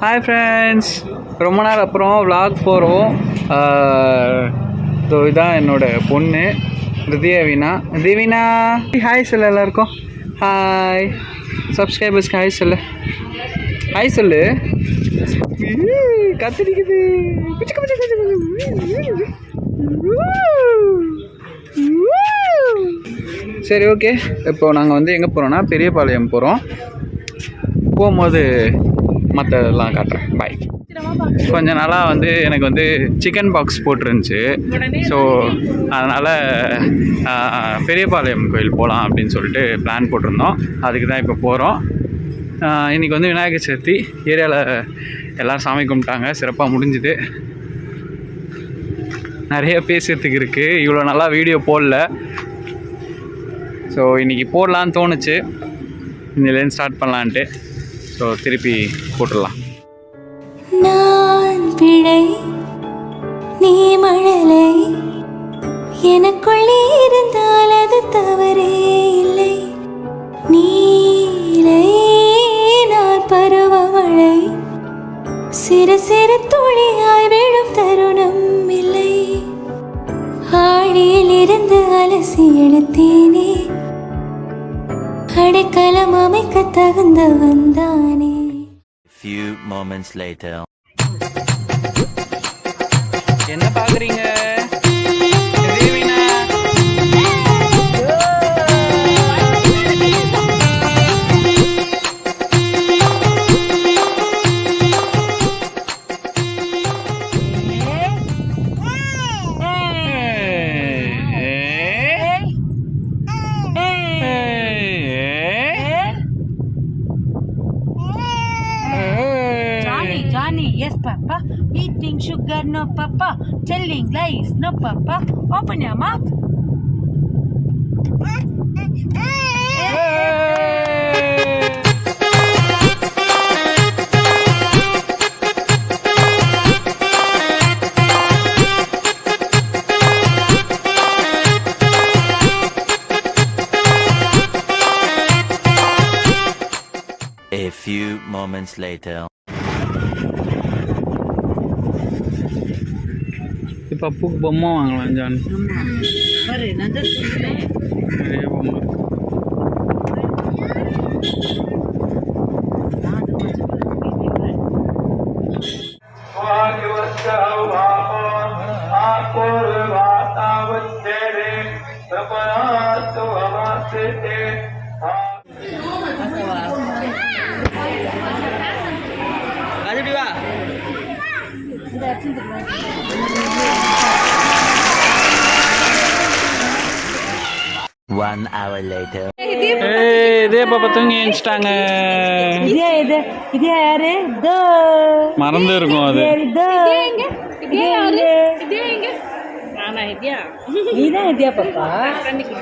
Hi friends, ரொம்ப நாள் அப்புறம் விளாக் போகிறோம். ஸோ இதான் என்னோடய பொண்ணு ரிதியாவினா. தேவினா ஹாய் சொல்லு எல்லாருக்கும். ஹாய் சப்ஸ்கிரைபர்ஸ்க்கு ஹாய் சொல்லு. ஹாய் சொல்லு. கத்திரிக்குது. சரி, ஓகே. இப்போ நாங்கள் வந்து எங்கே போகிறோன்னா பெரியபாளையம் போகிறோம். போகும்போது மற்றதெல்லாம் காட்டுறேன். பாய். கொஞ்ச நாளாக வந்து எனக்கு வந்து சிக்கன் பாக்ஸ் போட்டுருந்துச்சு. ஸோ அதனால் பெரியபாளையம் கோயில் போகலாம் அப்படின்னு சொல்லிட்டு பிளான் போட்டிருந்தோம். அதுக்கு தான் இப்போ போகிறோம். இன்றைக்கி வந்து விநாயகர் சதுர்த்தி. ஏரியாவில் எல்லோரும் சாமி கும்பிட்டாங்க, சிறப்பாக முடிஞ்சுது. நிறைய பேசுகிறதுக்கு இருக்குது, இவ்வளோ நல்லா வீடியோ போடல. ஸோ இன்றைக்கி போடலான்னு தோணுச்சு, இன்னிலேருந்து ஸ்டார்ட் பண்ணலான்ட்டு. ஸோ திருப்பி போட்டுடலாம். நான் பிழை, நீ மழலை, எனக்குள்ளே இருந்தால் அது தவறே இல்லை. நீலை நான் பருவமழை, சிறு சிறு துளியாய் விழும் தருணம் இல்லை. ஆழியில் இருந்து அலசி எடுத்தேனே, அடைக்கலம் அமைக்க தகுந்த வந்தானே. Few moments later. என்ன பார்க்குறீங்க? Johnny, yes papa. Eating sugar, no papa. Telling lies, no papa. Open your mouth. A few moments later. இப்போ அப்புக்கு பொம்மை வாங்கலாம் ஜான். பாரு நான் தான் சொல்றேன், நிறைய பொம்மை. அதுடிவா 1 hour later. இதே பாப்பா தூங்கி எழுந்துட்டாங்க. இது யாரு? மறந்து இருக்கும் அது.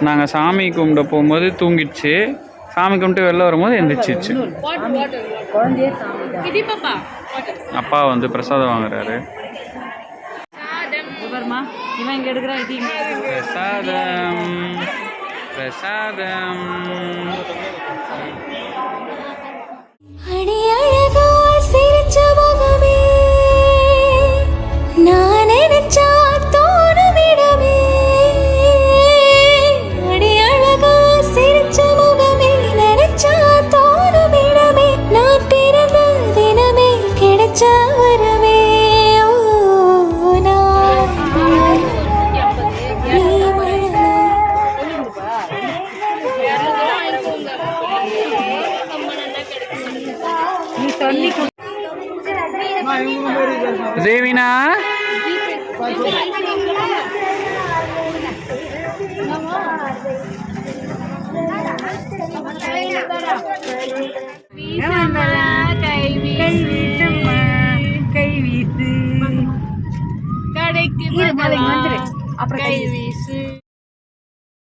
நாங்கள் சாமி கும்பிட போகும்போது தூங்கிடுச்சு. சாமி கும்பிட்டு வெளில வரும்போது எந்திரிச்சிச்சு. அப்பா வந்து பிரசாதம் வாங்குறாரு. பிரசாதம் பிரசாதம். அடி அழகா சிரிச்ச முகமே, நான் நினைச்சா தோணும் இடமே. அடி அழகா சிரிச்ச முகமே, நினைச்சா தோணும் இடமே. நான் பிறந்த தினமே கிடைச்ச வரமே. தேவினா கடைக்கு கை வீசு.